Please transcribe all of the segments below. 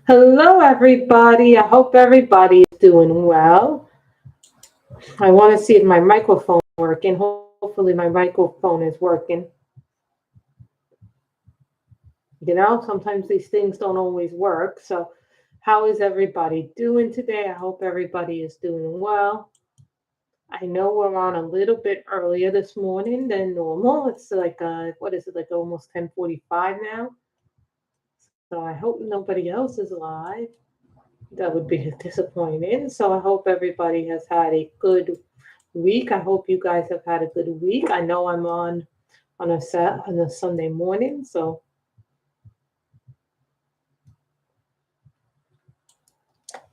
Hello, everybody. I hope everybody is doing well. I want to see if my microphone is working. Hopefully, my microphone is working. Sometimes these things don't always work. So, how is everybody doing today? I hope everybody is doing well. I know we're on a little bit earlier this morning than normal. It's like what is it, like almost 10:45 now. So I hope nobody else is live. That would be disappointing. So I hope everybody has had a good week. I hope you guys have had a good week. I know I'm on a Sunday morning, so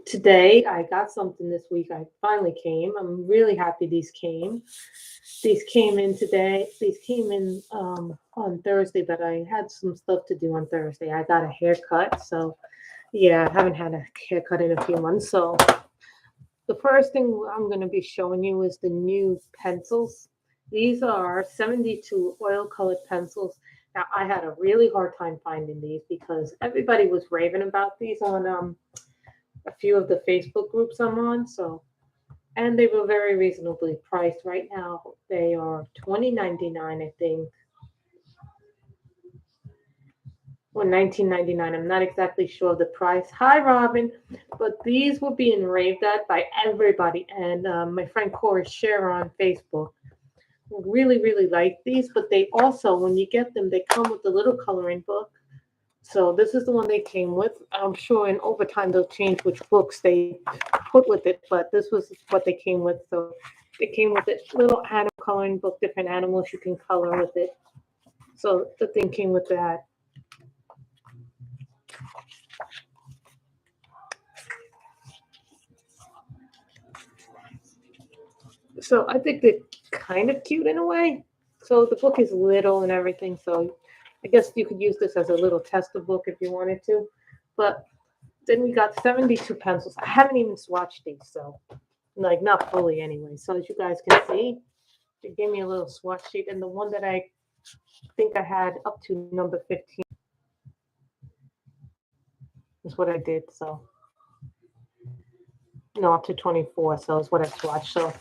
today I got something this week. I finally came. I'm really happy these came. These came in today. These came in on Thursday, but I had some stuff to do on Thursday. I got a haircut, so yeah, I haven't had a haircut in a few months. So the first thing I'm going to be showing you is the new pencils. These are 72 oil colored pencils. Now, I had a really hard time finding these because everybody was raving about these on a few of the Facebook groups I'm on. And they were very reasonably priced. Right now, they are $20.99, I think, or $19.99. I'm not exactly sure of the price. Hi, Robin. But these were being raved at by everybody. And my friend Corey Share on Facebook really, really like these. But they also, when you get them, they come with a little coloring book. So this is the one they came with. I'm sure in overtime they'll change which books they put with it. But this was what they came with. So they came with this little animal coloring book, different animals you can color with it. So the thing came with that. So I think they're kind of cute in a way. So the book is little and everything. So I guess you could use this as a little tester book if you wanted to. But then we got 72 pencils. I haven't even swatched these, so like not fully anyway. So as you guys can see, they gave me a little swatch sheet, and the one that I think I had up to number 15 is what I did. So no, up to 24. So is what I swatched. So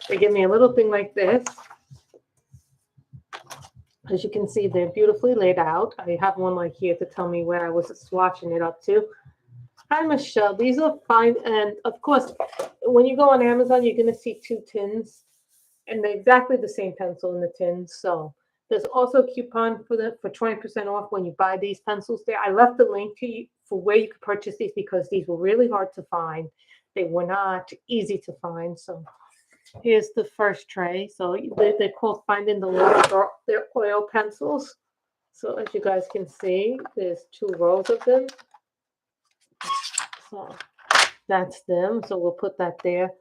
they give me a little thing like this. As you can see, they're beautifully laid out. I have one like here to tell me where I was swatching it up to. Hi, Michelle. These are fine. And of course, when you go on Amazon, you're going to see two tins, and they're exactly the same pencil in the tins. So there's also a coupon for 20% off when you buy these pencils there. I left the link to you for where you could purchase these because these were really hard to find. They were not easy to find. So here's the first tray. So they're called Finding the Love. They're oil pencils. So as you guys can see, there's two rows of them. So that's them. So we'll put that there.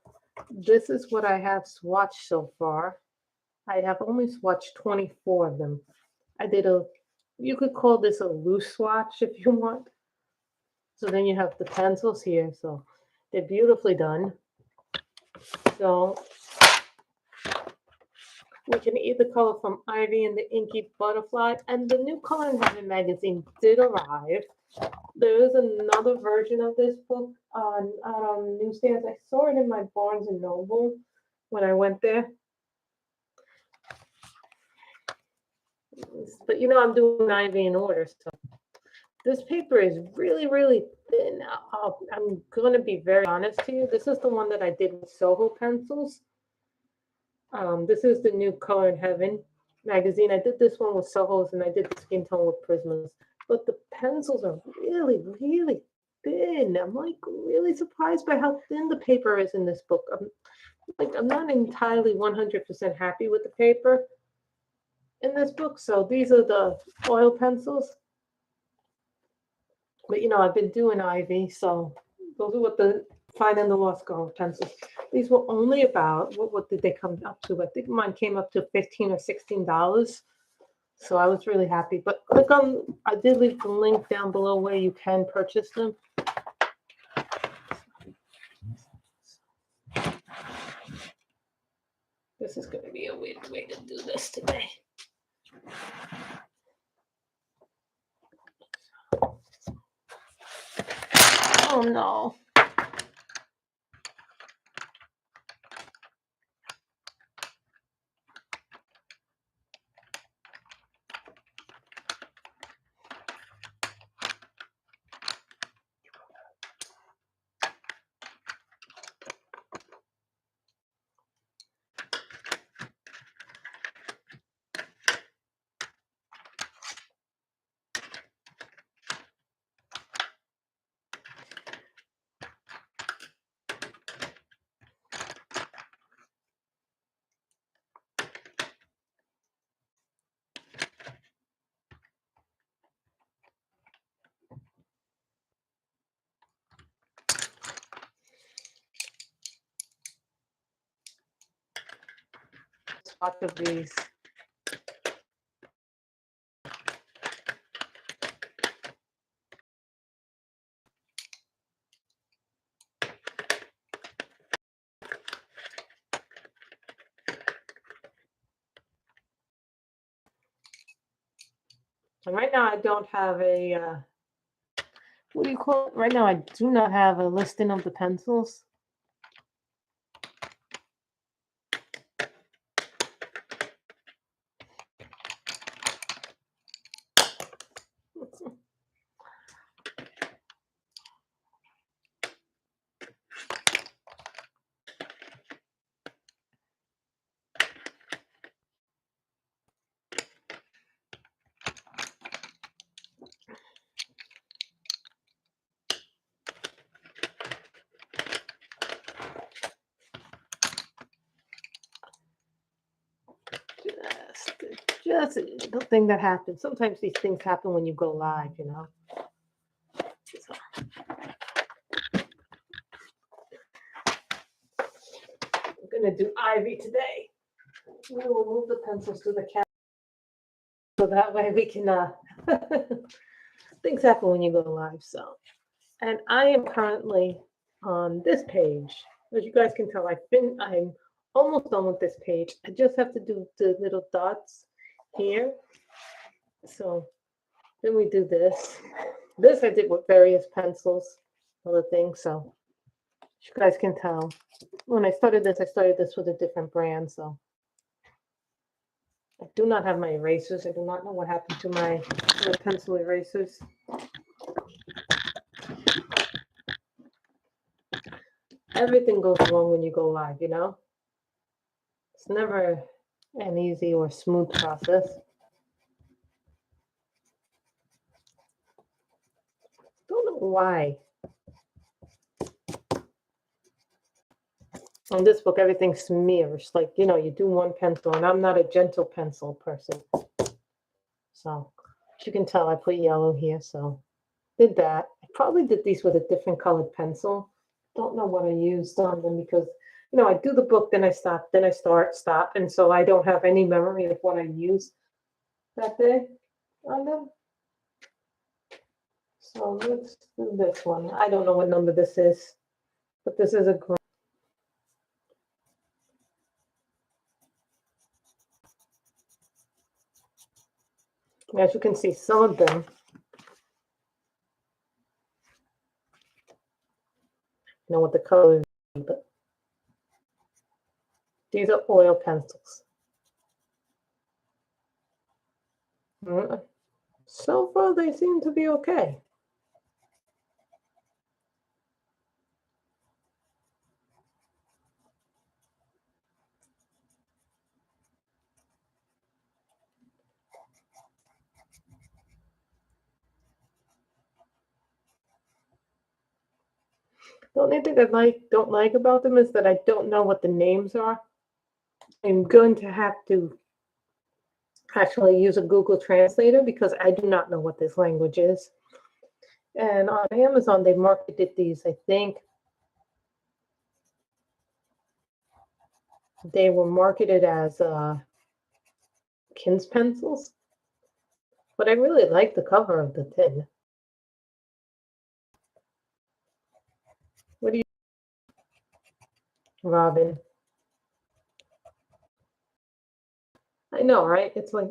This is what I have swatched so far. I have only swatched 24 of them. I did you could call this a loose swatch if you want. So then you have the pencils here. So they're beautifully done. So we can either color from Ivy and the Inky Butterfly. And the new Color in Heaven magazine did arrive. There is another version of this book out on newsstands. I saw it in my Barnes and Noble when I went there. But I'm doing Ivy in order. So this paper is really, really thin. I'm going to be very honest to you. This is the one that I did with Soho pencils. This is the new Color in Heaven magazine. I did this one with Soho's and I did the skin tone with Prismas. But the pencils are really, really thin. I'm like really surprised by how thin the paper is in this book. I'm not entirely 100% happy with the paper in this book. So these are the oil pencils. But I've been doing Ivy, so those are what the Finding the Lost Girl pencils. These were only about what did they come up to? I think mine came up to $15 or $16. So I was really happy. But I did leave the link down below where you can purchase them. This is going to be a weird way to do this today. Oh no. Lots of these. And right now I don't have a, what do you call it? Right now I do not have a listing of the pencils. Just the thing that happens. Sometimes these things happen when you go live, you know. So. I'm gonna do Ivy today. We will move the pencils to the cat, so that way we can. Things happen when you go live. So, and I am currently on this page. As you guys can tell, I'm almost done with this page. I just have to do the little dots here. So then we do this. This I did with various pencils, other things. So as you guys can tell, when I started this with a different brand. So I do not have my erasers. I do not know what happened to my pencil erasers. Everything goes wrong when you go live, you know? It's never an easy or smooth process. Don't know why. On this book, everything smears. Like, you know, you do one pencil, and I'm not a gentle pencil person. So, as you can tell, I put yellow here, so did that. I probably did these with a different colored pencil. Don't know what I used on them because, you know, I do the book, then I stop, then I stop. And so I don't have any memory of what I used that day on them. So let's do this one. I don't know what number this is, but this is a green. As you can see, some of them, you know what the color is, but these are oil pencils. So far, they seem to be okay. The only thing I don't like about them is that I don't know what the names are. I'm going to have to actually use a Google Translator because I do not know what this language is. And on Amazon, they marketed these, I think they were marketed as Kins pencils. But I really like the cover of the tin. What do you, Robin? I know, right? It's like,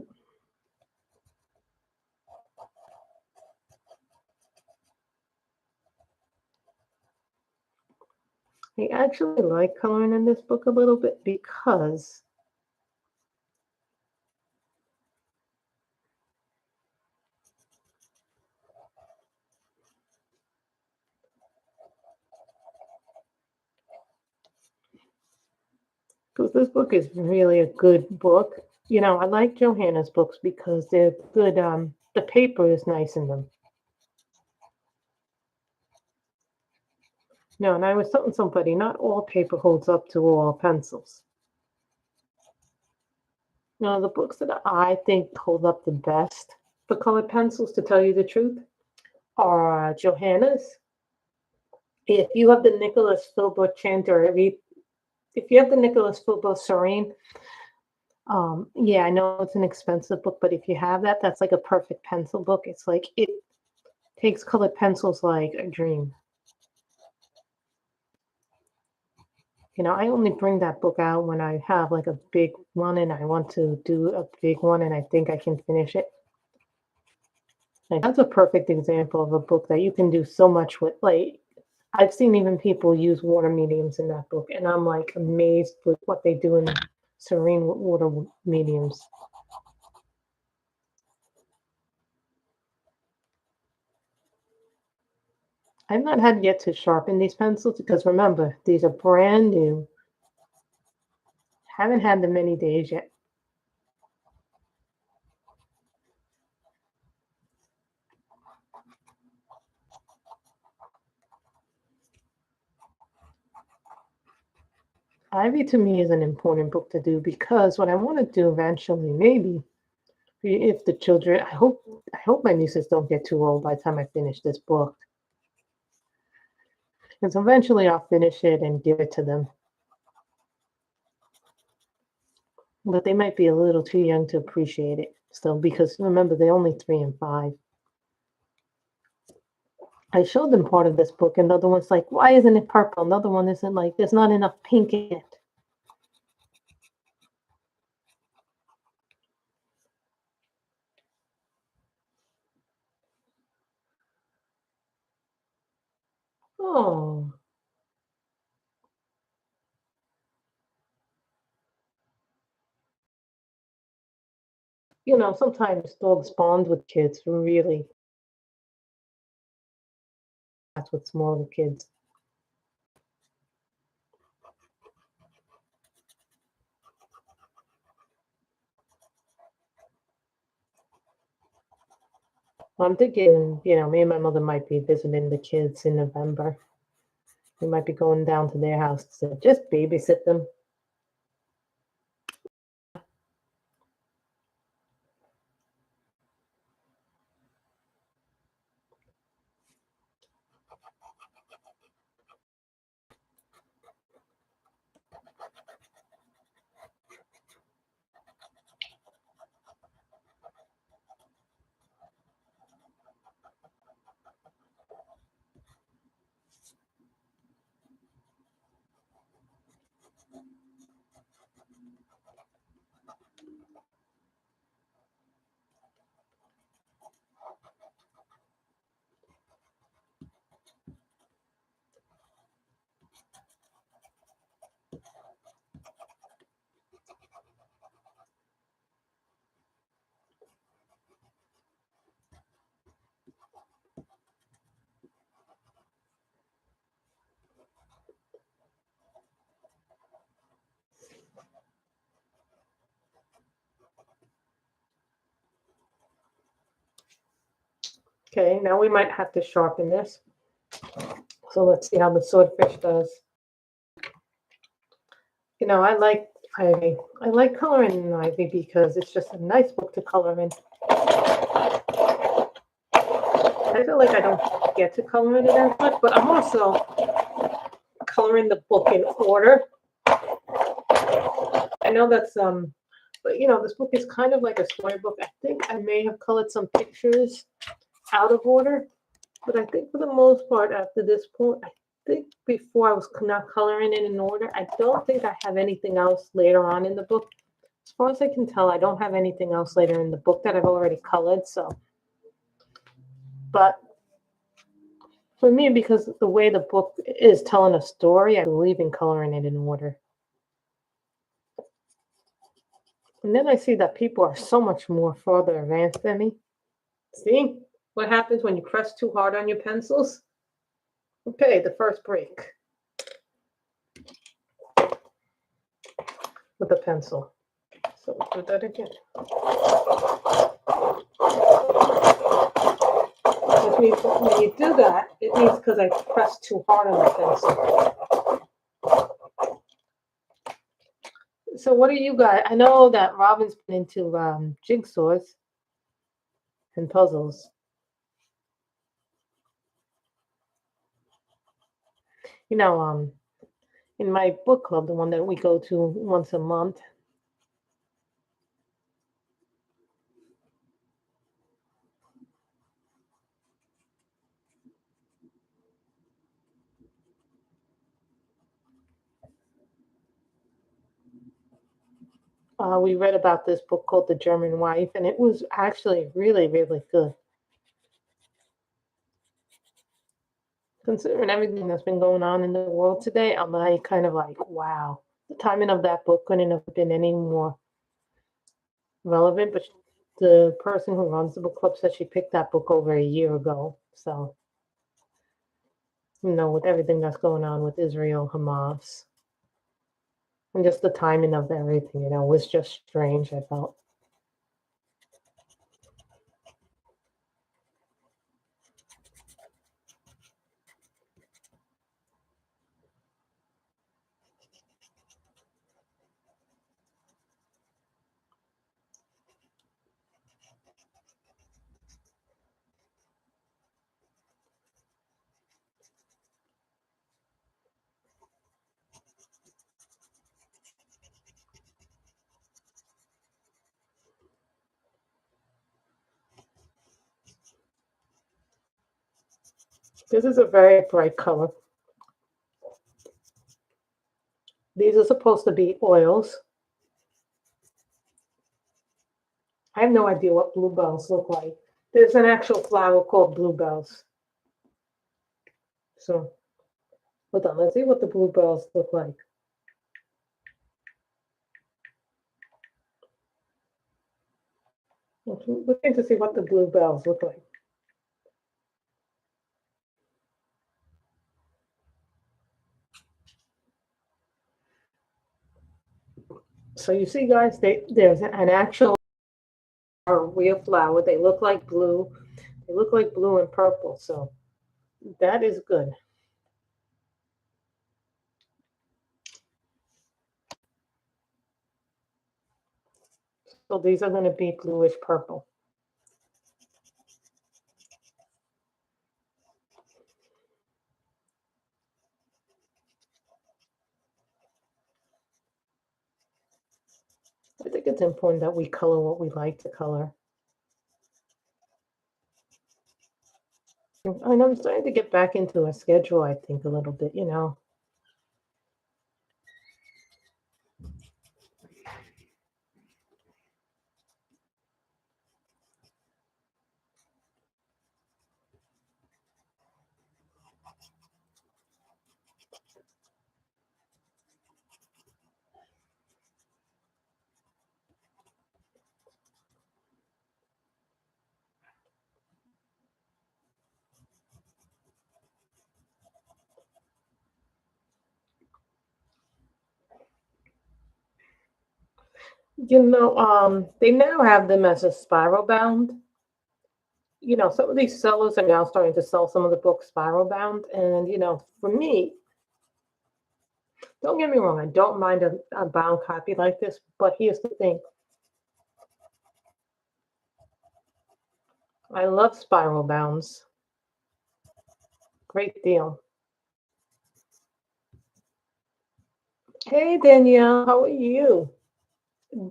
I actually like coloring in this book a little bit because this book is really a good book. You know, I like Johanna's books because they're good. The paper is nice in them. No, and I was telling somebody, not all paper holds up to all pencils. No, the books that I think hold up the best for colored pencils, to tell you the truth, are Johanna's. If you have the Nicholas Filbert Chanter, if you have the Nicholas Filbert Serene, yeah, I know it's an expensive book, but if you have that, that's like a perfect pencil book. It's like it takes colored pencils like a dream. You know, I only bring that book out when I have like a big one and I want to do a big one and I think I can finish it. Like that's a perfect example of a book that you can do so much with. Like I've seen even people use water mediums in that book, and I'm like amazed with what they do in serene water mediums. I've not had yet to sharpen these pencils because remember, these are brand new. Haven't had them many days yet. Ivy to me is an important book to do because what I want to do eventually, maybe if the children, I hope my nieces don't get too old by the time I finish this book. Because eventually I'll finish it and give it to them. But they might be a little too young to appreciate it still because remember they're only 3 and 5. I showed them part of this book, and the other one's like, why isn't it purple? Another one isn't like, there's not enough pink in it. Oh, you know, sometimes dogs bond with kids, really. That's what's more with kids. I'm thinking, you know, me and my mother might be visiting the kids in November. We might be going down to their house to just babysit them. Okay, now we might have to sharpen this. So let's see how the swordfish does. You know, I like Ivy. I like coloring in Ivy because it's just a nice book to color in. I feel like I don't get to color in it as much, but I'm also coloring the book in order. I know that's but you know, this book is kind of like a storybook. I think I may have colored some pictures out of order, but I think for the most part, after this point, I think before I was not coloring it in order, I don't think I have anything else later on in the book. As far as I can tell, I don't have anything else later in the book that I've already colored. So, but For me, because the way the book is telling a story, I believe in coloring it in order. And then I see that people are so much more further advanced than me. See what happens when you press too hard on your pencils? Okay, the first break with the pencil. So we'll do that again. Which means when you do that, it means because I pressed too hard on the pencil. So what are you guys? I know that Robin's been into jigsaws and puzzles. You know, in my book club, the one that we go to once a month, we read about this book called The German Wife, and it was actually really, really good. Considering everything that's been going on in the world today, I'm like kind of like, wow, the timing of that book couldn't have been any more relevant. But the person who runs the book club said she picked that book over a year ago. So, with everything that's going on with Israel, Hamas, and just the timing of everything, was just strange, I felt. This is a very bright color. These are supposed to be oils. I have no idea what bluebells look like. There's an actual flower called bluebells. So, hold on, let's see what the bluebells look like. Looking to see what the bluebells look like. So you see, guys, there's an actual real flower. They look like blue. They look like blue and purple. So that is good. So these are going to be bluish purple. I think it's important that we color what we like to color. And I'm starting to get back into a schedule, I think, a little bit, They now have them as a spiral bound. Some of these sellers are now starting to sell some of the books spiral bound. And, for me, don't get me wrong, I don't mind a bound copy like this, but here's the thing. I love spiral bounds. Great deal. Hey, Danielle, how are you?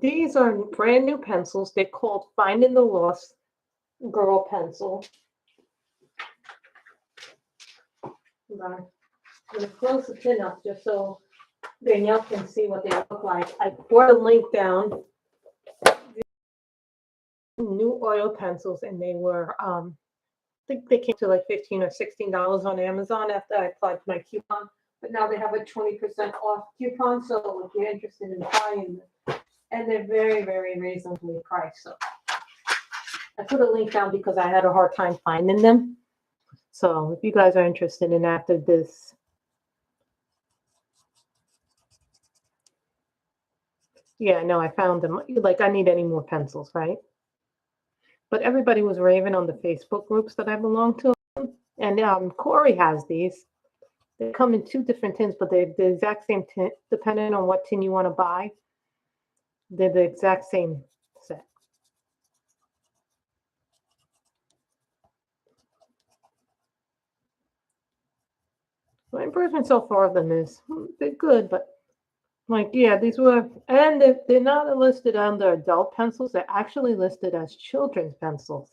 These are brand new pencils. They're called Finding the Lost Girl Pencil. I'm going to close the pin up just so Danielle can see what they look like. I brought a link down. New oil pencils, and they were think they came to like $15 or $16 on Amazon after I applied my coupon. But now they have a 20% off coupon, so if you're interested in buying them, and they're very, very reasonably priced. So I put a link down because I had a hard time finding them. So if you guys are interested in after this, yeah, no, I found them. Like, I need any more pencils, right? But everybody was raving on the Facebook groups that I belong to. And Corey has these. They come in 2 different tins, but they're the exact same tin, depending on what tin you want to buy. They're the exact same set. My impression so far of them is they're good, but like, yeah, these were, and they're not listed under adult pencils. They're actually listed as children's pencils.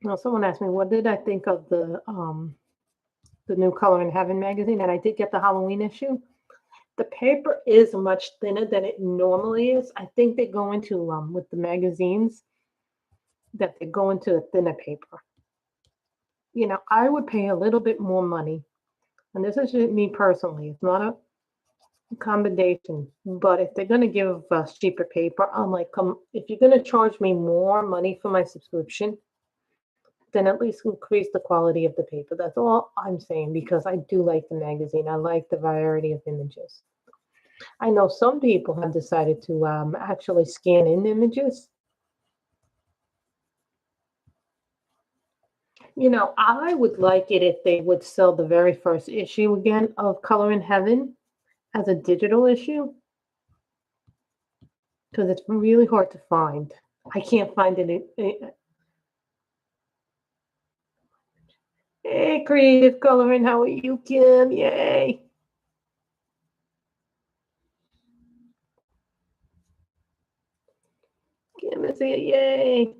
Now, someone asked me, what did I think of the new Color in Heaven magazine? And I did get the Halloween issue. The paper is much thinner than it normally is. I think they go into with the magazines that they go into a thinner paper. You know, I would pay a little bit more money, and this is just me personally. It's not a combination, but if they're going to give us cheaper paper, I'm like, if you're going to charge me more money for my subscription, then at least increase the quality of the paper. That's all I'm saying, because I do like the magazine. I like the variety of images. I know some people have decided to actually scan in images. You know, I would like it if they would sell the very first issue again of Color in Heaven as a digital issue, because it's really hard to find. I can't find it. Hey, Creative Coloring, how are you, Kim? Yay! Kim is here, yay!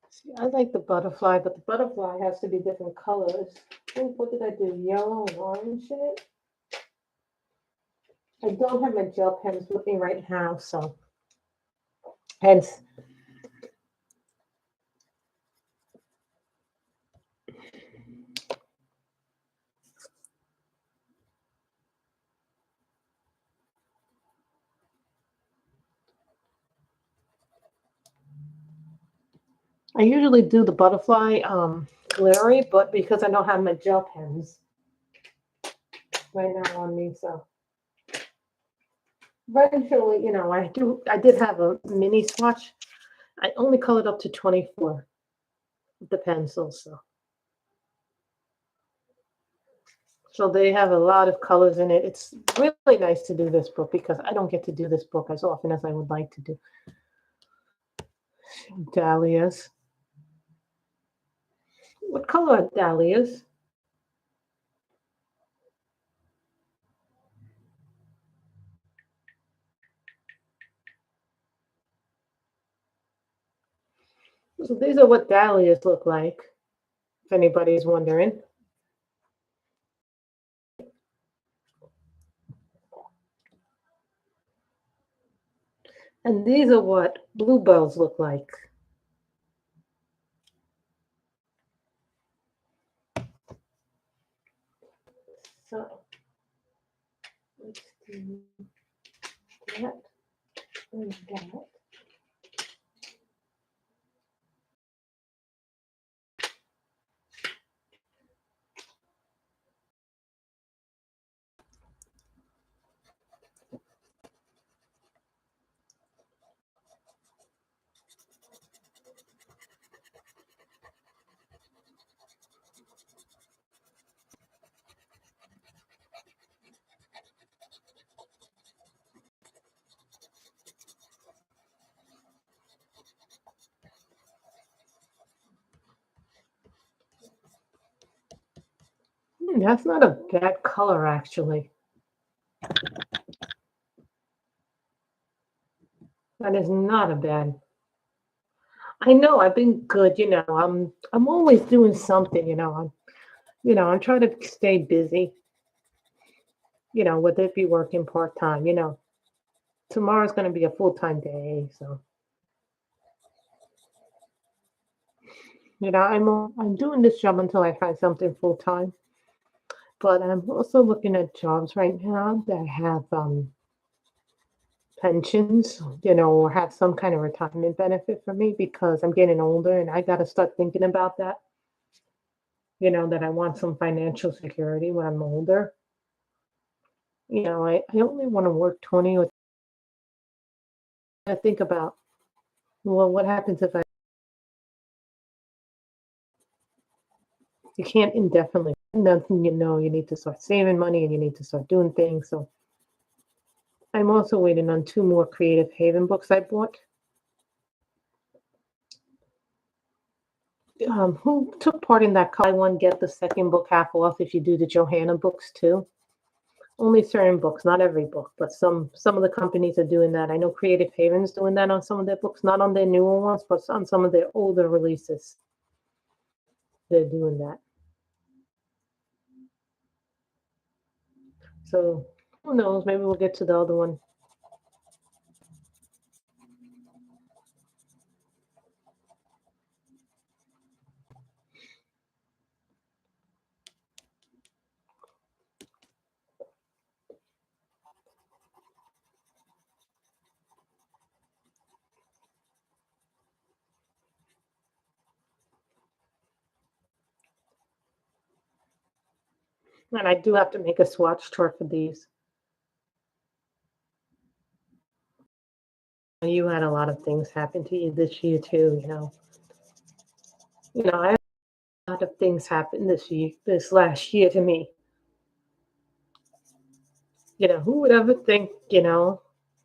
See, I like the butterfly, but the butterfly has to be different colors. What did I do? Yellow and orange in it? I don't have my gel pens with me right now, so hence. I usually do the butterfly glittery, but because I don't have my gel pens right now on me, so eventually, you know, I did have a mini swatch. I only colored up to 24 with the pencils, so they have a lot of colors in it. It's really nice to do this book because I don't get to do this book as often as I would like to do. Dahlias. What color are dahlias? So these are what dahlias look like, if anybody's wondering. And these are what bluebells look like. So let's do that and that. That's not a bad color, actually. That is not a bad. I know I've been good, I'm always doing something, I'm trying to stay busy, whether it be working part-time, tomorrow's going to be a full-time day, so I'm doing this job until I find something full-time, but I'm also looking at jobs right now that have pensions, or have some kind of retirement benefit for me because I'm getting older and I got to start thinking about that, that I want some financial security when I'm older. I only want to work 20 or I think about, well, what happens if you can't indefinitely, nothing, you need to start saving money and you need to start doing things. So I'm also waiting on two more Creative Haven books I bought. Who took part in that buy one, get the second book half off if you do the Johanna books too? Only certain books, not every book, but some of the companies are doing that. I know Creative Haven's doing that on some of their books, not on their newer ones, but on some of their older releases. They're doing that. So who knows? Maybe we'll get to the other one. And I do have to make a swatch chart for these. You had a lot of things happen to you this year too, I had a lot of things happen this last year to me. Who would ever think,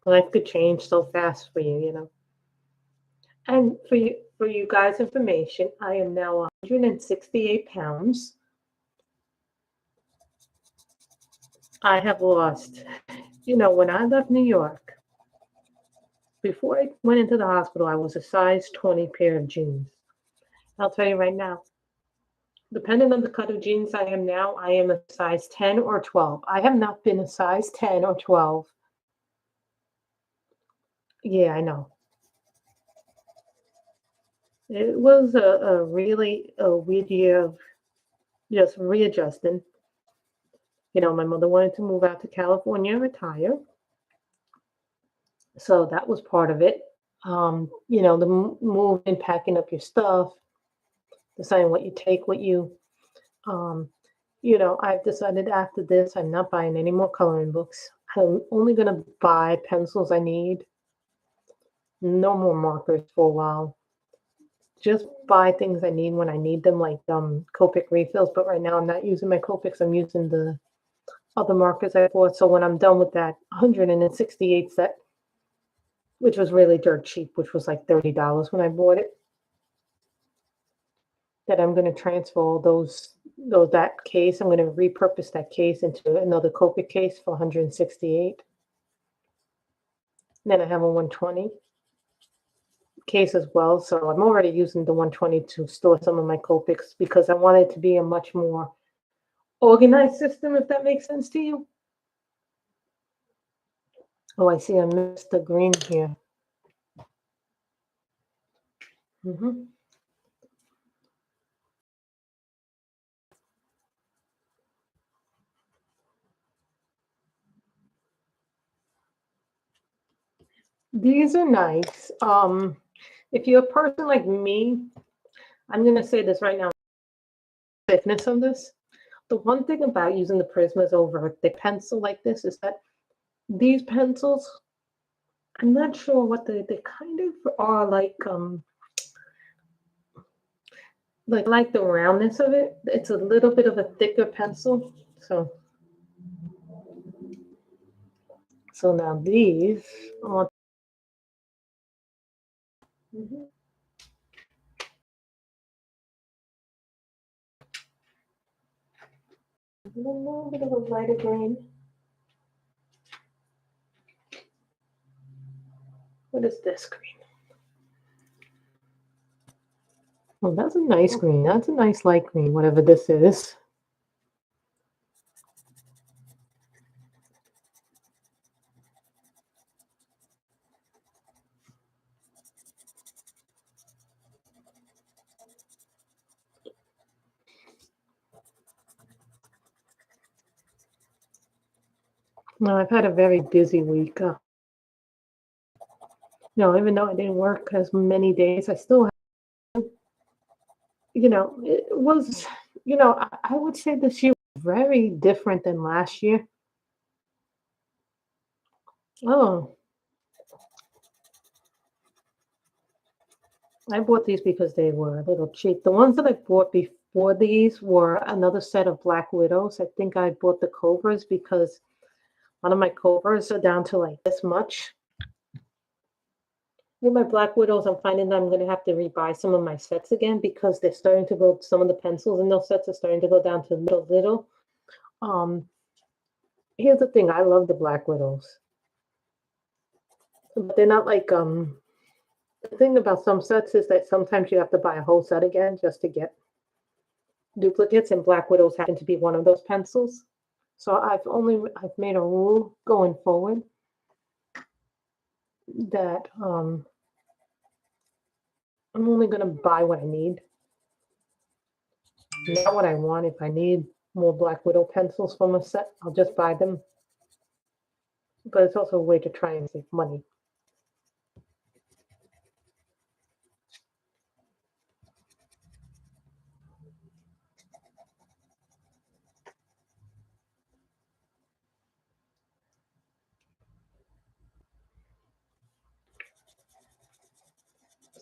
life could change so fast for you. And for you guys' information, I am now 168 pounds. I have lost, when I left New York, before I went into the hospital, I was a size 20 pair of jeans. I'll tell you right now, depending on the cut of jeans I am now, I am a size 10 or 12. I have not been a size 10 or 12. Yeah, I know. It was a really a weird year of just readjusting. My mother wanted to move out to California and retire. So that was part of it. The move and packing up your stuff, deciding what you take with you. Um, I've decided after this, I'm not buying any more coloring books. I'm only going to buy pencils I need. No more markers for a while. Just buy things I need when I need them, like Copic refills. But right now, I'm not using my Copics. I'm using the other markers I bought. So when I'm done with that 168 set, which was really dirt cheap, which was like $30 when I bought it, that I'm going to transfer all that case. I'm going to repurpose that case into another Copic case for 168. Then I have a 120 case as well. So I'm already using the 120 to store some of my Copics because I want it to be a much more organized system, if that makes sense to you. Oh, I see I missed the green here. These are nice. If you're a person like me, I'm going to say this right now, thickness of this. The one thing about using the Prismas over a thick pencil like this is that these pencils, I'm not sure what they kind of are like the roundness of it. It's a little bit of a thicker pencil. So now these are A little bit of a lighter green. What is this green? Oh, that's a nice green. That's a nice light green, whatever this is. No, I've had a very busy week. No, even though I didn't work as many days, I still have, it was, I would say this year was very different than last year. Oh, I bought these because they were a little cheap. The ones that I bought before these were another set of Black Widows. I think I bought the Cobras because one of my Cobras are down to like this much. With my Black Widows, I'm finding that I'm going to have to rebuy some of my sets again because they're starting to go, some of the pencils in those sets are starting to go down to little. Um, Here's the thing, I love the Black Widows, but they're not like, the thing about some sets is that sometimes you have to buy a whole set again just to get duplicates, and Black Widows happen to be one of those pencils. So I've made a rule going forward that I'm only going to buy what I need, not what I want. If I need more Black Widow pencils from a set, I'll just buy them. But it's also a way to try and save money.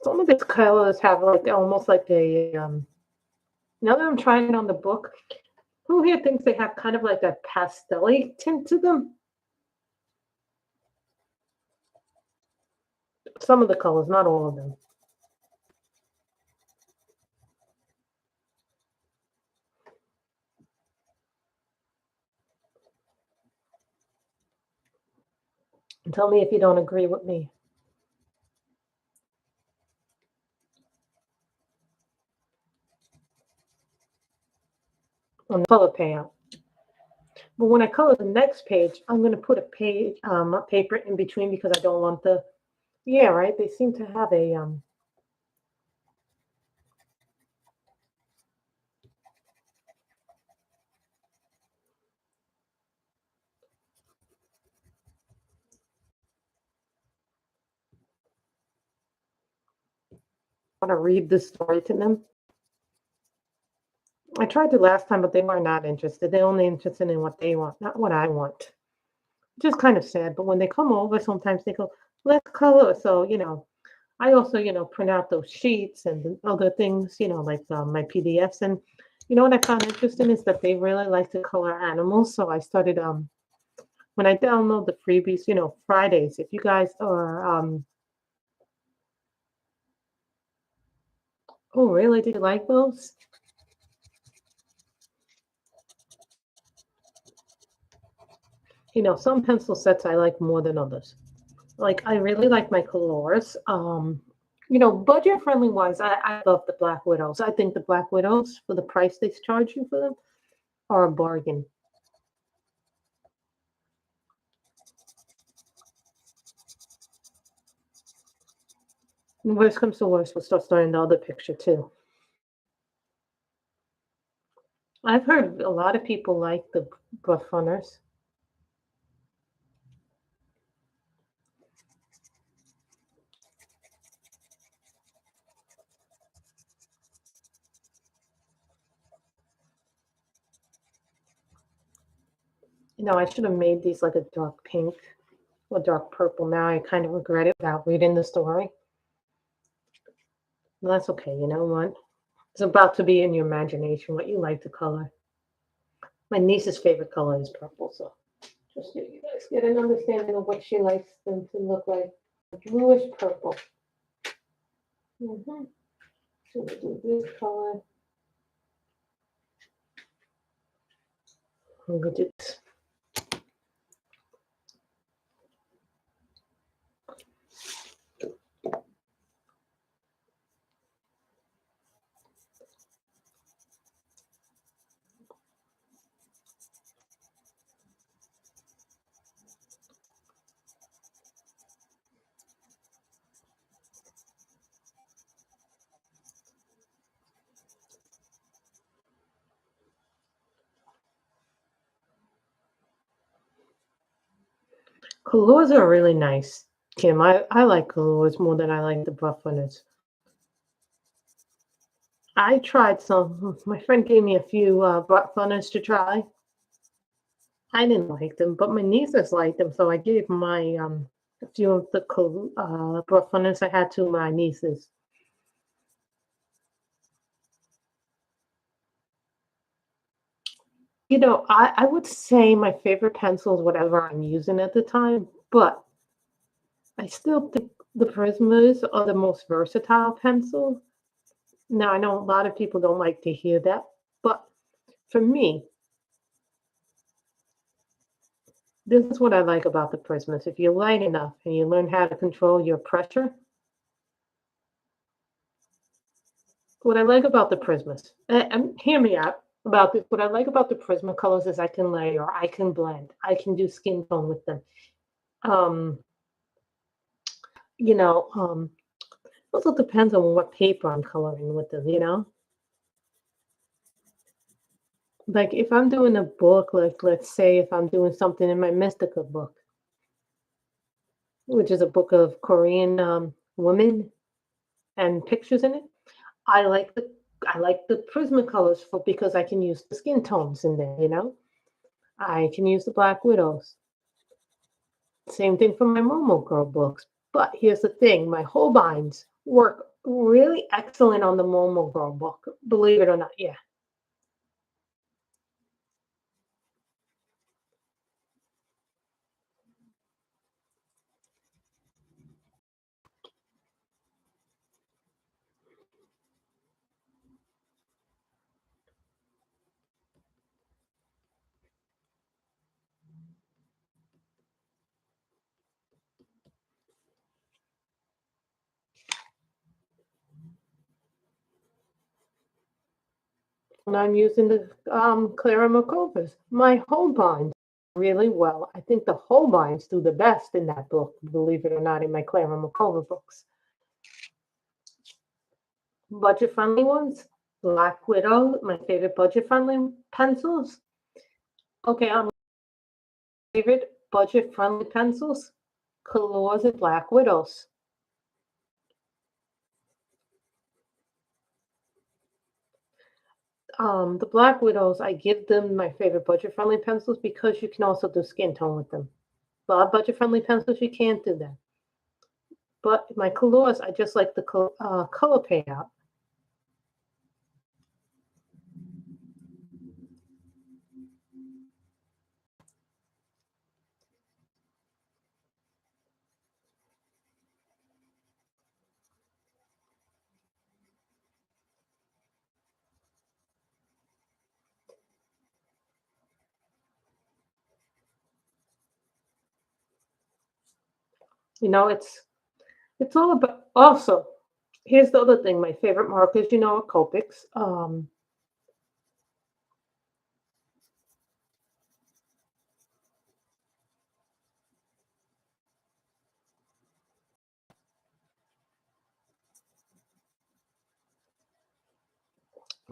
Some of these colors have like almost like a now that I'm trying it on the book, who here thinks they have kind of like a pastel-y tint to them? Some of the colors, not all of them. And tell me if you don't agree with me on the color payout. But when I color the next page, I'm going to put a paper in between because I don't want the, yeah, right? They seem to have a, want to read the story to them. I tried to last time, but they were not interested. They're only interested in what they want, not what I want. Which is kind of sad. But when they come over, sometimes they go, let's color. So, I also, print out those sheets and other things, like my PDFs. And what I found interesting is that they really like to color animals. So I started, when I download the freebies, Fridays, if you guys are, oh, really? Did you like those? Some pencil sets I like more than others. Like I really like my colors. Budget friendly wise, I love the Black Widows. I think the Black Widows, for the price they charge you for them, are a bargain. And worst comes to worst, we'll start starting the other picture too. I've heard a lot of people like the buff runners. I should have made these like a dark pink or dark purple. Now I kind of regret it without reading the story. Well, that's okay. You know what? It's about to be in your imagination what you like to color. My niece's favorite color is purple, so just so you guys get an understanding of what she likes them to look like. Bluish purple. Mm-hmm. So we do this color. Look at it. Colors are really nice, Kim. I like colors more than I like the buff ones. I tried some. My friend gave me a few butt funners to try. I didn't like them, but my nieces liked them, so I gave my a few of the butt funners I had to my nieces. You know, I would say my favorite pencil is whatever I'm using at the time, but I still think the Prismas are the most versatile pencil. Now, I know a lot of people don't like to hear that, but for me, this is what I like about the Prismas. If you're light enough and you learn how to control your pressure, what I like about the Prismas, and hear me out about this. What I like about the Prisma colors is I can layer, I can blend, I can do skin tone with them. Um, you know, also depends on what paper I'm coloring with them. Like if I'm doing a book, like let's say if I'm doing something in my Mystica book, which is a book of Korean women and pictures in it. I like the I like the Prismacolors for because I can use the skin tones in there. I can use the Black Widows. Same thing for my Momo Girl books. But here's the thing, my Holbeins work really excellent on the Momo Girl book, believe it or not. Yeah. And I'm using the Clara Makovas. My Holbeins really well. I think the Holbeins do the best in that book, believe it or not, in my Clara Makova books. Budget friendly ones. Black Widow, my favorite budget friendly pencils. Okay, favorite budget friendly pencils. Colors and Black Widows. The Black Widows, I give them my favorite budget friendly pencils because you can also do skin tone with them. A lot of budget friendly pencils, you can't do that. But my colors, I just like the color payout. It's all about. Also, here's the other thing. My favorite markers, are Copics.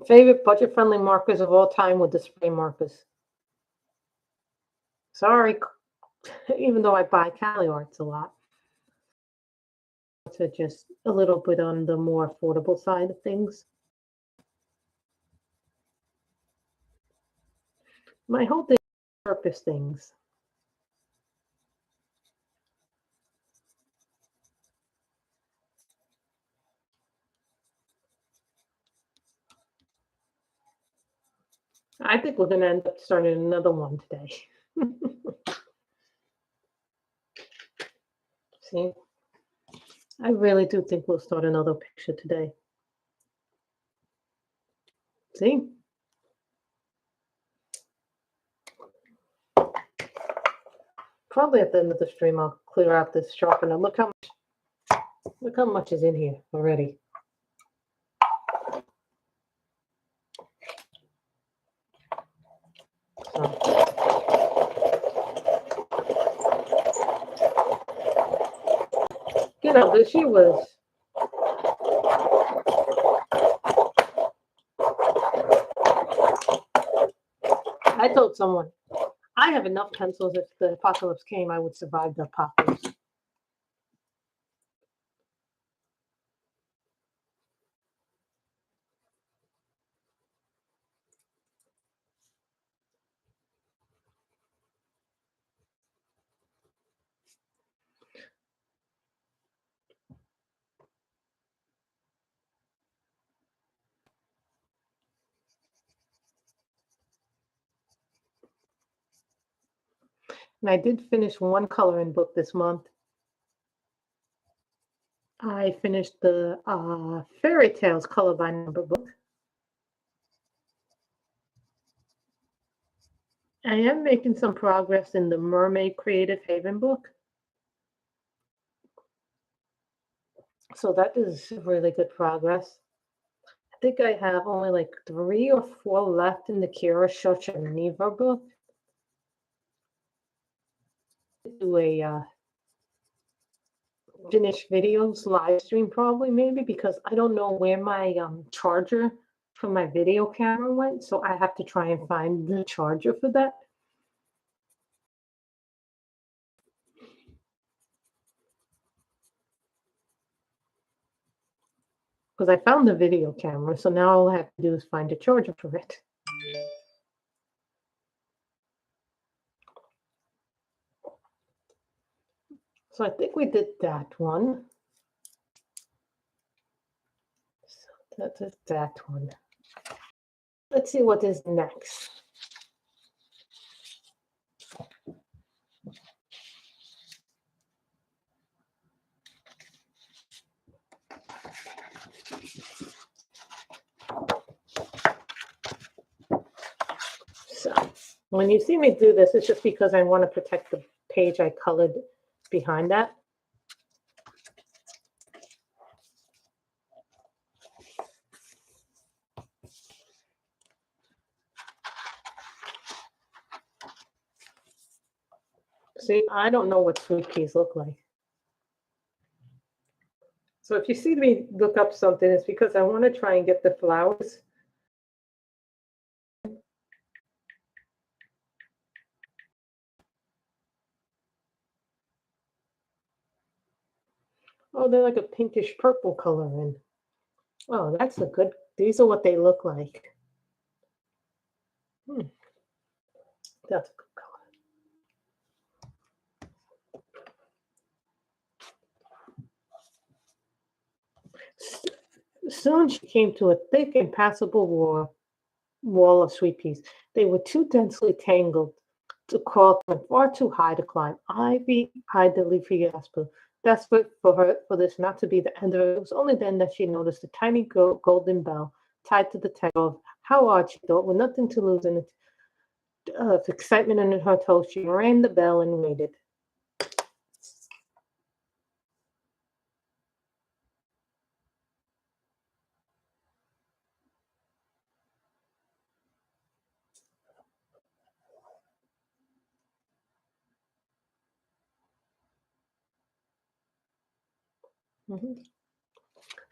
Favorite budget friendly markers of all time with the spray markers. Sorry, even though I buy Cali Arts a lot. To just a little bit on the more affordable side of things. My whole thing is purpose things. I think we're going to end up starting another one today. See, I really do think we'll start another picture today. See? Probably at the end of the stream, I'll clear out this sharpener. Look how much is in here already. So. You know, this year was. I told someone, I have enough pencils. If the apocalypse came, I would survive the apocalypse. And I did finish one coloring book this month. I finished the Fairy Tales color by number book. I am making some progress in the Mermaid Creative Haven book. So that is really good progress. I think I have only like 3 or 4 left in the Kira Shochaneva book. Do a finish videos live stream probably maybe, because I don't know where my charger for my video camera went, so I have to try and find the charger for that. Because I found the video camera, so now all I have to do is find a charger for it. So I think we did that one. So that is that one. Let's see what is next. So when you see me do this, it's just because I want to protect the page I colored behind that. See, I don't know what sweet peas look like. So if you see me look up something, it's because I want to try and get the flowers. Oh, they're like a pinkish purple color. And oh, that's a good, these are what they look like. That's a good color. Soon she came to a thick, impassable wall of sweet peas. They were too densely tangled to crawl through, and far too high to climb. Ivy eyed the leafy Jasper, desperate for this not to be the end of it. It was only then that she noticed a tiny golden bell tied to the tail. How odd, she thought, with nothing to lose in excitement in her toes. She rang the bell and waited.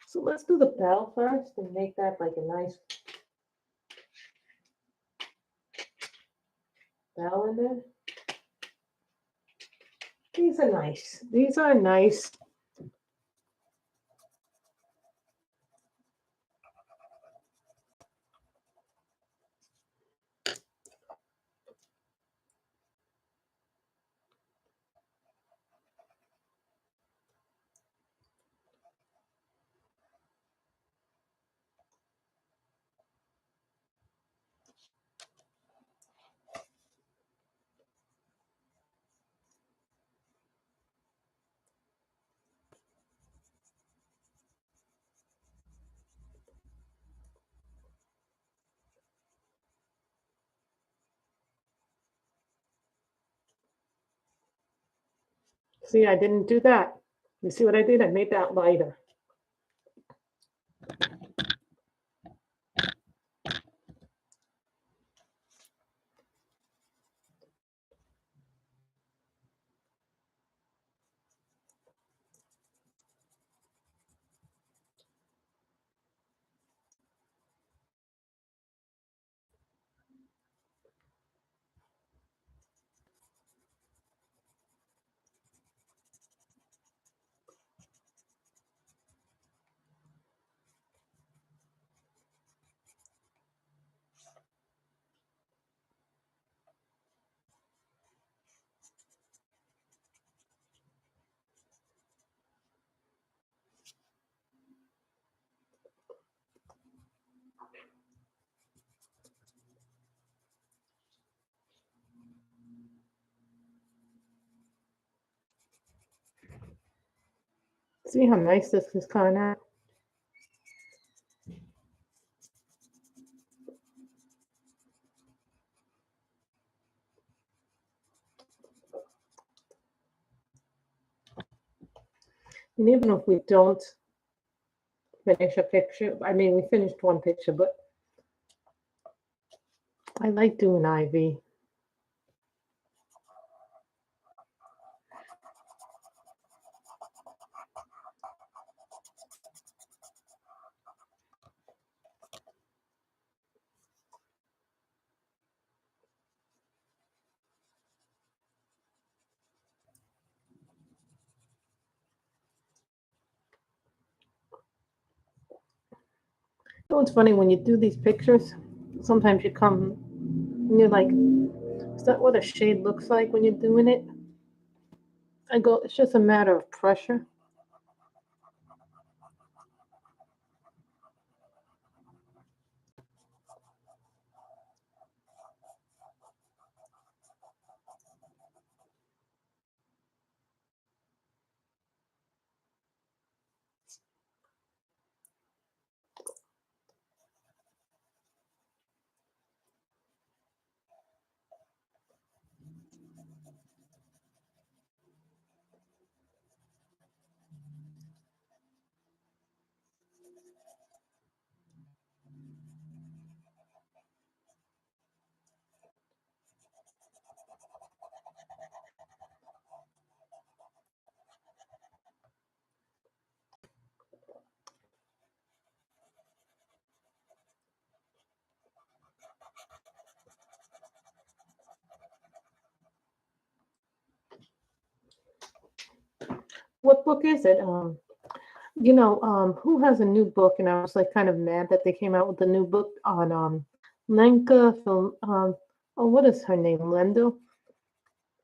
So let's do the bell first and make that like a nice bell in there. These are nice. These are nice. See, I didn't do that. You see what I did? I made that lighter. See how nice this is coming out? And even if we don't finish a picture, I mean, we finished one picture, but I like doing Ivy. You know, it's funny when you do these pictures, sometimes you come and you're like, is that what a shade looks like when you're doing it? I go, it's just a matter of pressure. What book is it? Who has a new book? And I was like kind of mad that they came out with a new book on Lenka from what is her name? Lendl.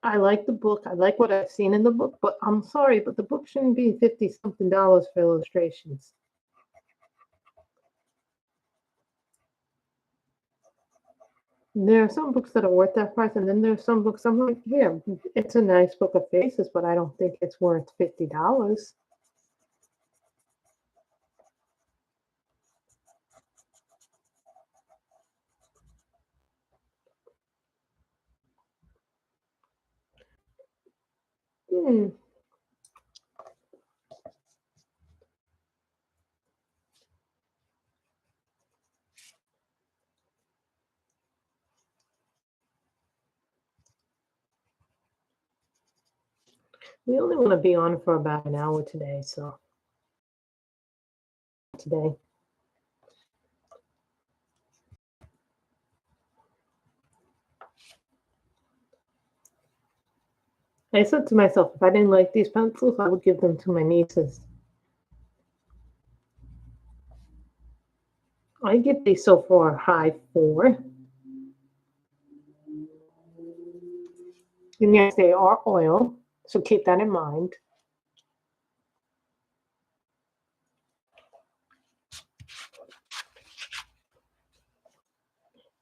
I like the book. I like what I've seen in the book, but I'm sorry, but the book shouldn't be 50 something dollars for illustrations. There are some books that are worth that price, and then there's some books I'm like, yeah, it's a nice book of faces, but I don't think it's worth $50. Hmm. We only want to be on for about an hour today, so today. I said to myself, if I didn't like these pencils, I would give them to my nieces. I give these so far a high 4. And yes, they are oil, so keep that in mind.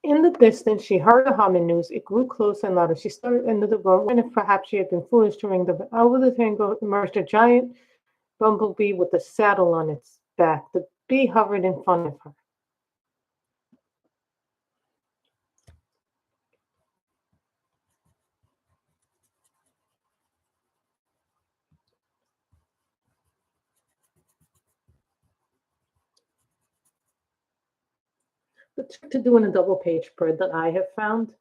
In the distance, she heard a humming noise. It grew closer and louder. She started into the room, and if perhaps she had been foolish to ring the bell. Over the tango emerged a giant bumblebee with a saddle on its back. The bee hovered in front of her. The trick to doing a double page spread that I have found.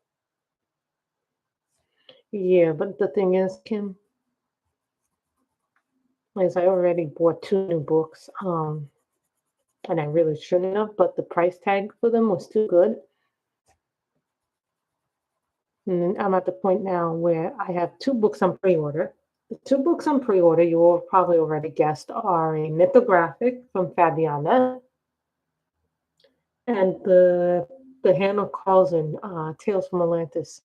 Yeah, but the thing is, Kim, is I already bought 2 new books, and I really shouldn't have, but the price tag for them was too good. And I'm at the point now where I have 2 books on pre-order. The 2 books on pre-order, you all probably already guessed, are a mythographic from Fabiana and the Hannah Carlson, Tales from Atlantis.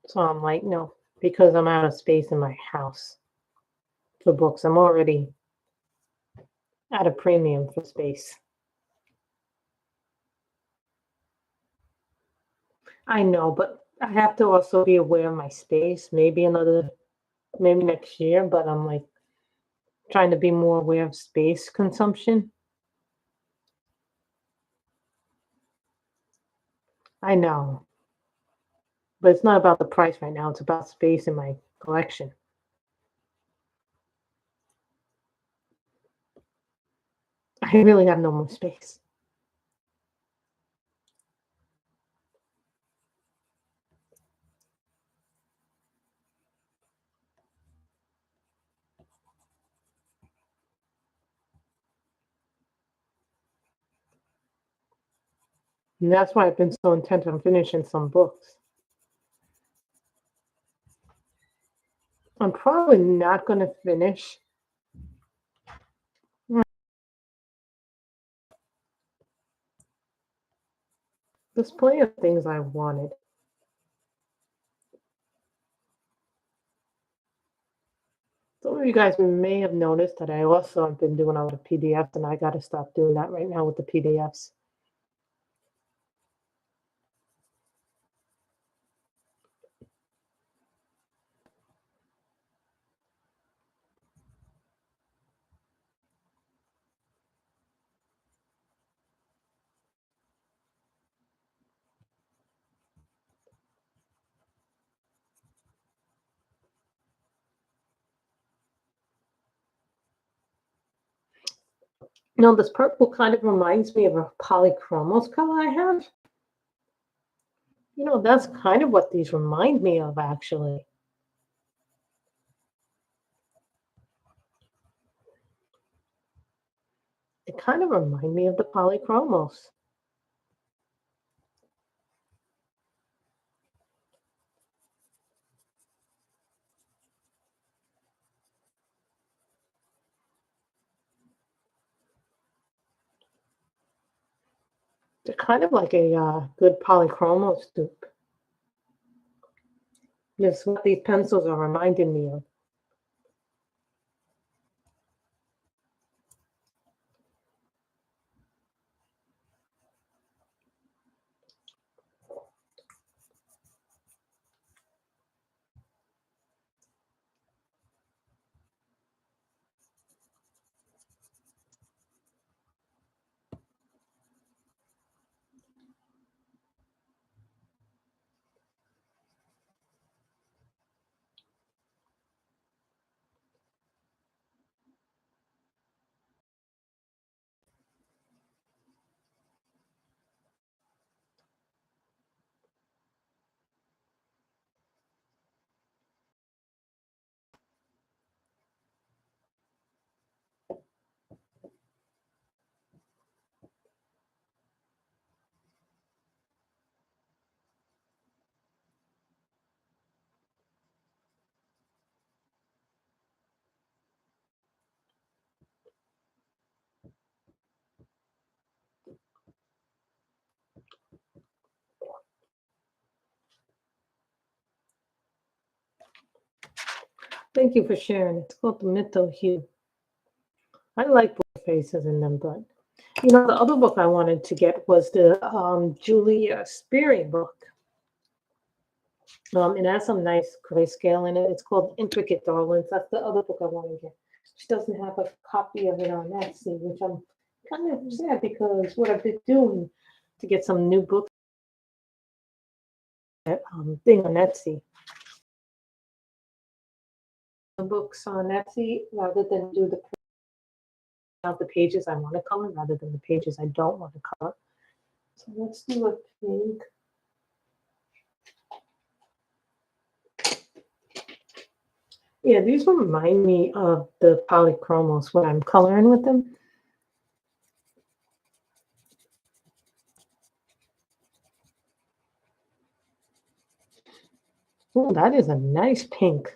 So I'm like, no, because I'm out of space in my house for books. I'm already at a premium for space. I know, but I have to also be aware of my space. Maybe next year, but I'm like trying to be more aware of space consumption. I know, but it's not about the price right now. It's about space in my collection. I really have no more space. And that's why I've been so intent on finishing some books. I'm probably not going to finish. There's plenty of things I wanted. Some of you guys may have noticed that I also have been doing a lot of PDFs, and I got to stop doing that right now with the PDFs. This purple kind of reminds me of a polychromos color I have. That's kind of what these remind me of, actually. They kind of remind me of the polychromos. They're kind of like a good polychromos dupe. That's what these pencils are reminding me of. Thank you for sharing. It's called the Mytho Hue. I like both faces in them, but the other book I wanted to get was the Julia Sperry book. It has some nice grayscale in it. It's called Intricate Darlings. That's the other book I want to get. She doesn't have a copy of it on Etsy, which I'm kind of sad because what I've been doing to get some new books thing on Etsy. The books on Etsy rather than do the out the pages I want to color rather than the pages I don't want to color. So let's do a pink. Yeah, these remind me of the polychromos when I'm coloring with them. Oh, that is a nice pink.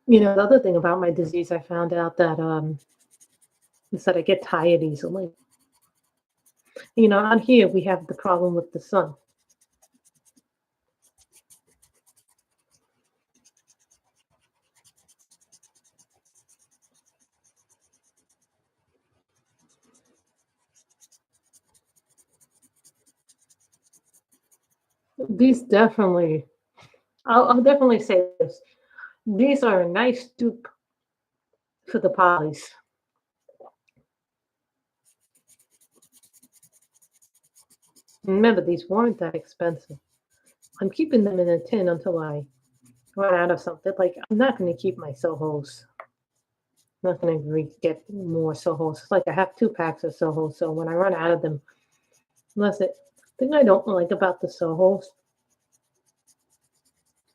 You know, the other thing about my disease, I found out that is that I get tired easily. You know, out here we have the problem with the sun. These definitely, I'll definitely say this. These are a nice dupe for the polys. Remember, these weren't that expensive. I'm keeping them in a tin until I run out of something. Like, I'm not going to keep my Sohos. I'm not going to get more Sohos. It's like I have 2 packs of Sohos, so when I run out of them, unless it, the thing I don't like about the Sohos,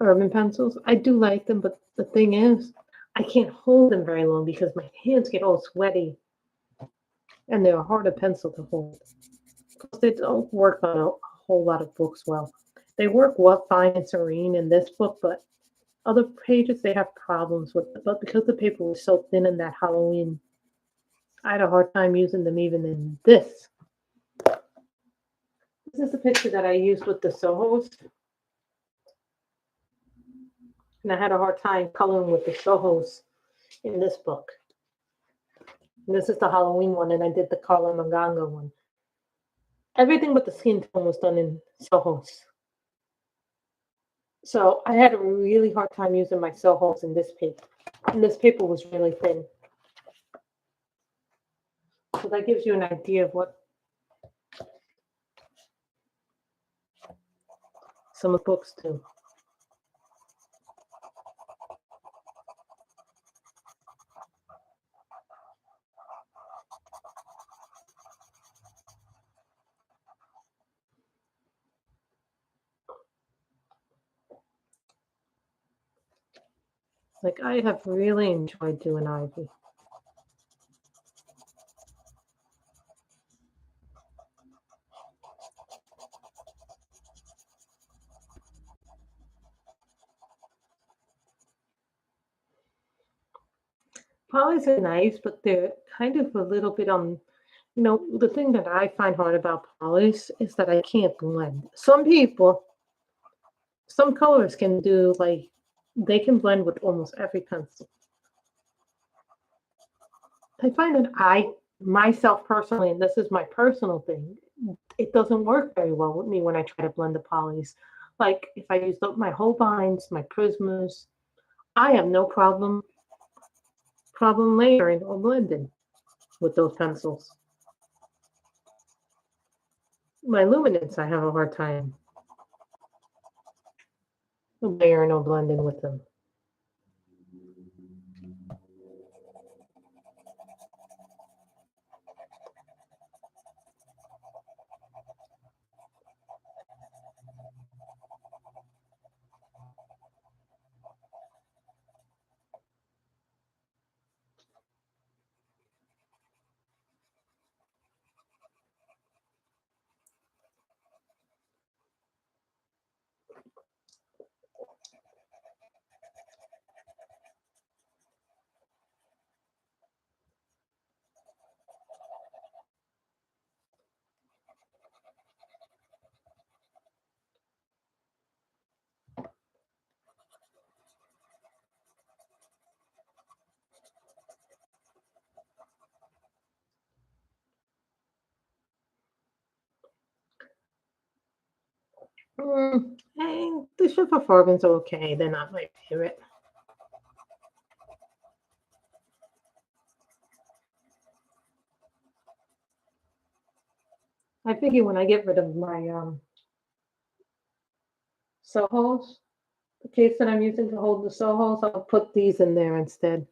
urban pencils, I do like them, but the thing is, I can't hold them very long because my hands get all sweaty and they're a harder pencil to hold. Plus, they don't work on a whole lot of books well. They work well, fine and serene in this book, but other pages they have problems with. But because the paper was so thin in that Halloween, I had a hard time using them even in this. This is the picture that I used with the Sohos. And I had a hard time coloring with the Sohos in this book. And this is the Halloween one, and I did the Carla Maganga one. Everything but the skin tone was done in Sohos. So I had a really hard time using my Sohos in this paper. And this paper was really thin. So that gives you an idea of what some of the books do. Like, I have really enjoyed doing Ivy. Polys are nice, but they're kind of a little bit you know, the thing that I find hard about polys is that I can't blend. Some people, some colors can do like, they can blend with almost every pencil. I find that myself personally, and this is my personal thing, it doesn't work very well with me when I try to blend the polys. Like if I use my Holbeins, my Prismas, I have no problem layering or blending with those pencils. My luminance, I have a hard time layering or blending with them. The Sugar Farbens are okay. They're not my favorite. I figure when I get rid of my Sohos, the case that I'm using to hold the Sohos, I'll put these in there instead.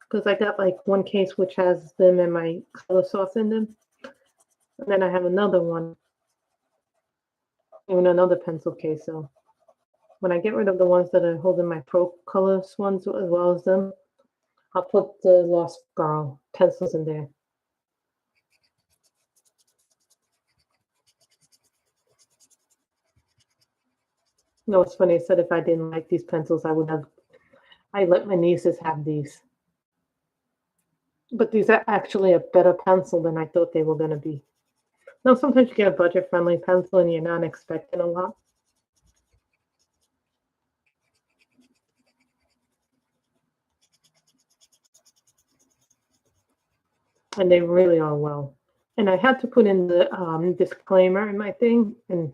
Because I got like one case which has them and my color sauce in them. And then I have another one, even another pencil case. So when I get rid of the ones that are holding my Pro Colors ones as well as them, I'll put the Lost Girl pencils in there. No, it's funny. I said if I didn't like these pencils, I let my nieces have these. But these are actually a better pencil than I thought they were going to be. Now, sometimes you get a budget-friendly pencil and you're not expecting a lot. And they really are well. And I had to put in the disclaimer in my thing, and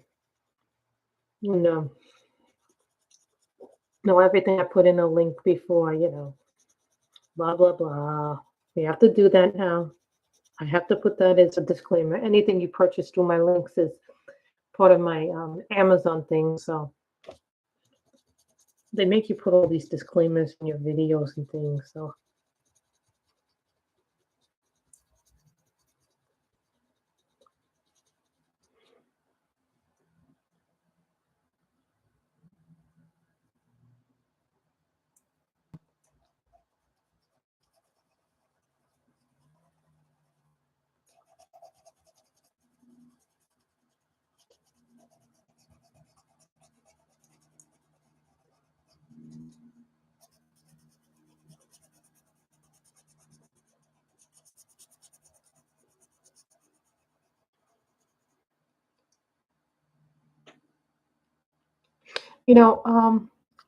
no, everything I put in a link before, blah blah blah. We have to do that now. I have to put that as a disclaimer. Anything you purchase through my links is part of my Amazon thing, so they make you put all these disclaimers in your videos and things. So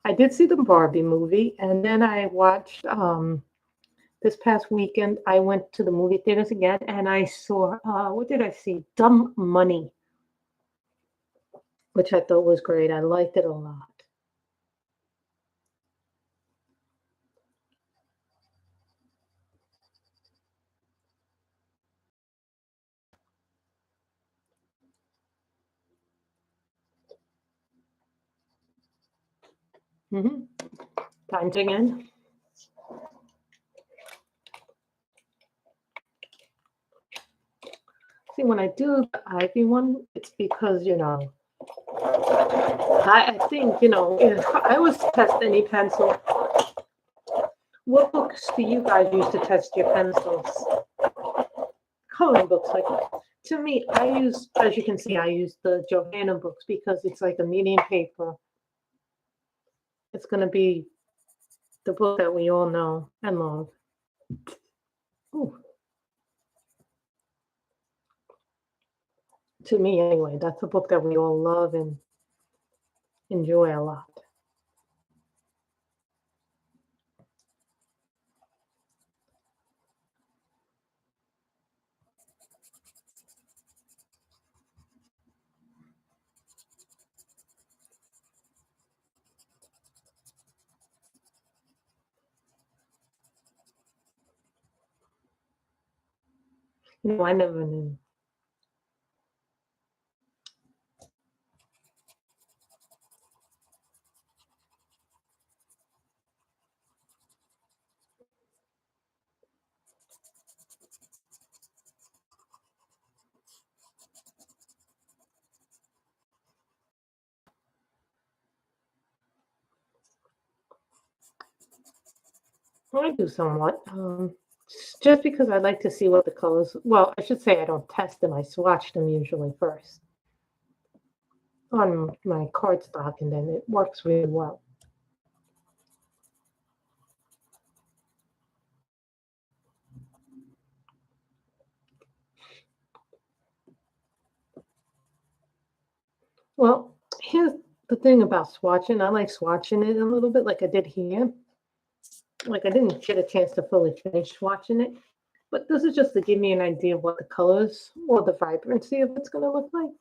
I did see the Barbie movie, and then I watched this past weekend. I went to the movie theaters again, and I saw what did I see? Dumb Money, which I thought was great. I liked it a lot. Hmm. Time to end. See, when I do the Ivy one, it's because I think if I was to test any pencil. What books do you guys use to test your pencils? Coloring books, like to me, I use, as you can see, I use the Johanna books because it's like a medium paper. It's going to be the book that we all know and love. Ooh. To me, anyway, that's a book that we all love and enjoy a lot. I never knew. I do somewhat. Just because I like to see what the colors. Well, I should say I don't test them. I swatch them usually first on my cardstock, and then it works really well. Well, here's the thing about swatching. I like swatching it a little bit, like I did here. Like I didn't get a chance to fully finish swatching it, but this is just to give me an idea of what the colors or the vibrancy of it's going to look like.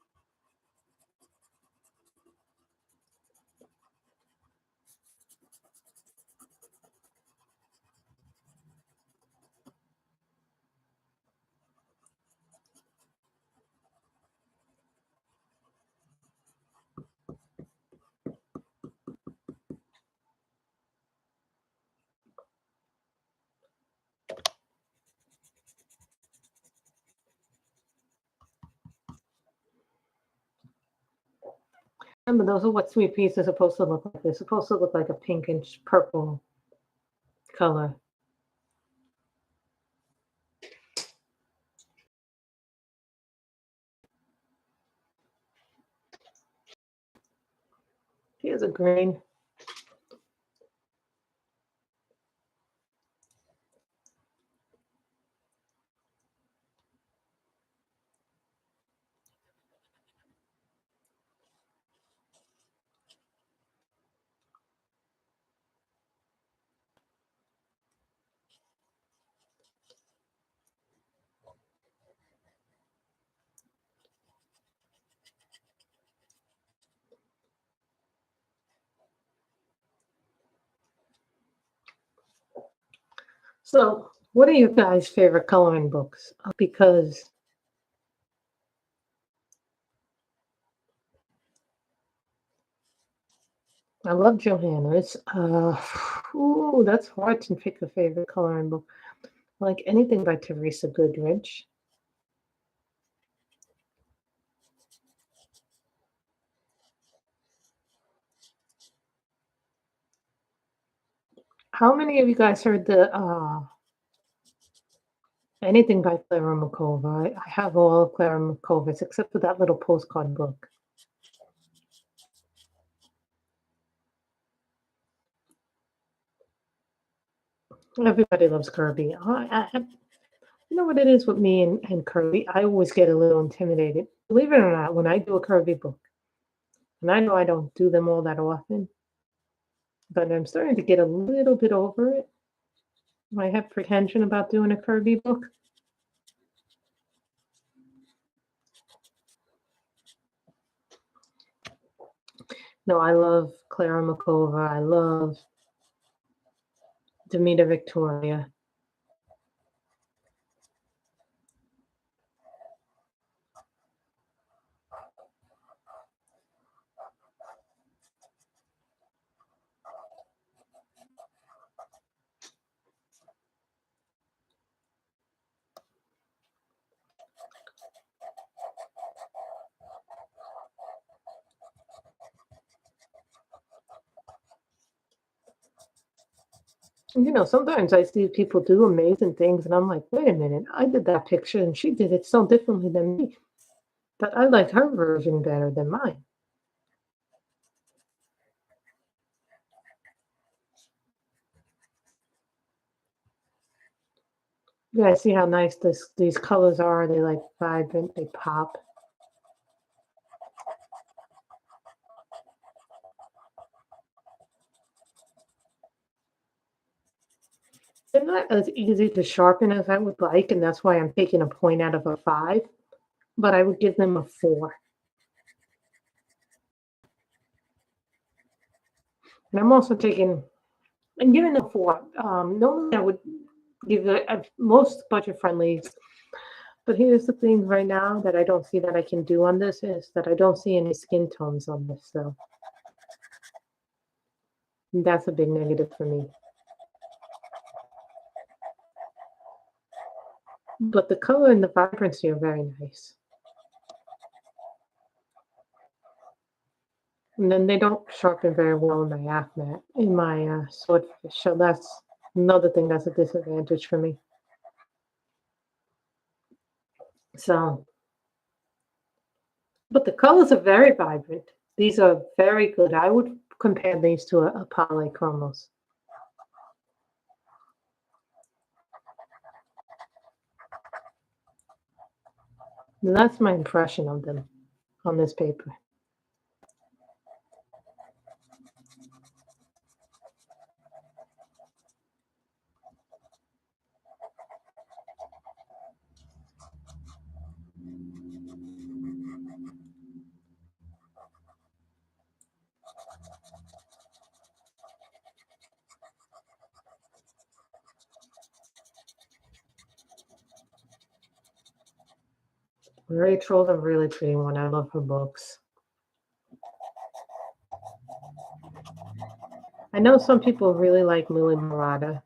Remember, those are what sweet peas are supposed to look like. They're supposed to look like a pinkish purple color. Here's a green. So, what are you guys' favorite coloring books? Because I love Johanna's. Ooh, that's hard to pick a favorite coloring book. Like anything by Teresa Goodrich. How many of you guys heard the anything by Clara Makova? I have all of Clara Makova's except for that little postcard book. Everybody loves Kirby. You know what it is with me and Kirby? I always get a little intimidated. Believe it or not, when I do a Kirby book, and I know I don't do them all that often, but I'm starting to get a little bit over it. I have pretension about doing a Kirby book. No, I love Clara Makova. I love Demita Victoria. You know, sometimes I see people do amazing things, and I'm like, wait a minute, I did that picture, and she did it so differently than me. But I like her version better than mine. You guys see how nice these colors are? They like vibrant, they pop. They're not as easy to sharpen as I would like, and that's why I'm taking a point out of a 5, but I would give them a 4. And I'm also taking and giving a 4. Normally I would give most budget friendlies, but here's the thing right now that I don't see that I can do on this is that I don't see any skin tones on this, so that's a big negative for me. But the color and the vibrancy are very nice. And then they don't sharpen very well in my swordfish, so that's another thing that's a disadvantage for me. So, but the colors are very vibrant. These are very good. I would compare these to a polychromos. And that's my impression of them on this paper. Rachel's a really pretty one. I love her books. I know some people really like Lily Murata.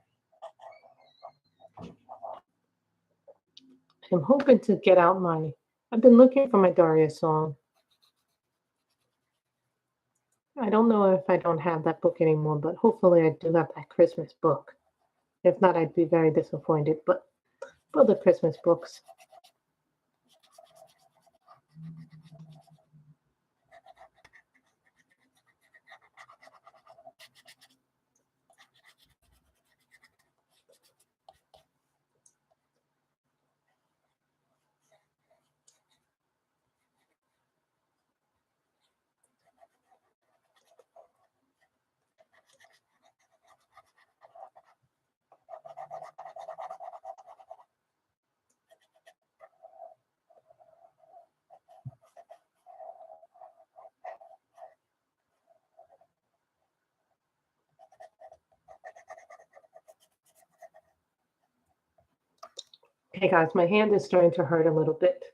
I'm hoping to get out I've been looking for my Daria song. I don't know if I don't have that book anymore, but hopefully I do have that Christmas book. If not, I'd be very disappointed. But for the Christmas books. Hey guys, my hand is starting to hurt a little bit.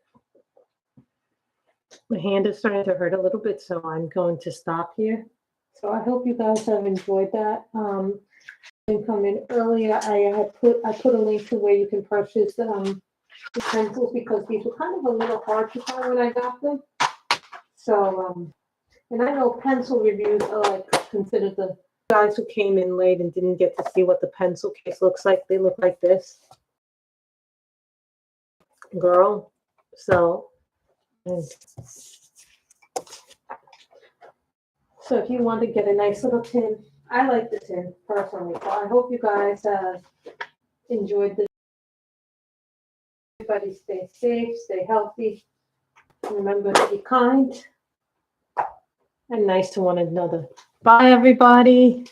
My hand is starting to hurt a little bit, so I'm going to stop here. So I hope you guys have enjoyed that. Come in earlier. I put a link to where you can purchase the pencils because these were kind of a little hard to find when I got them. So and I know pencil reviews are like considered the guys who came in late and didn't get to see what the pencil case looks like. They look like this, girl. So. So if you want to get a nice little tin, I like the tin personally. So I hope you guys enjoyed this. Everybody stay safe, stay healthy. Remember to be kind and nice to one another. Bye, everybody.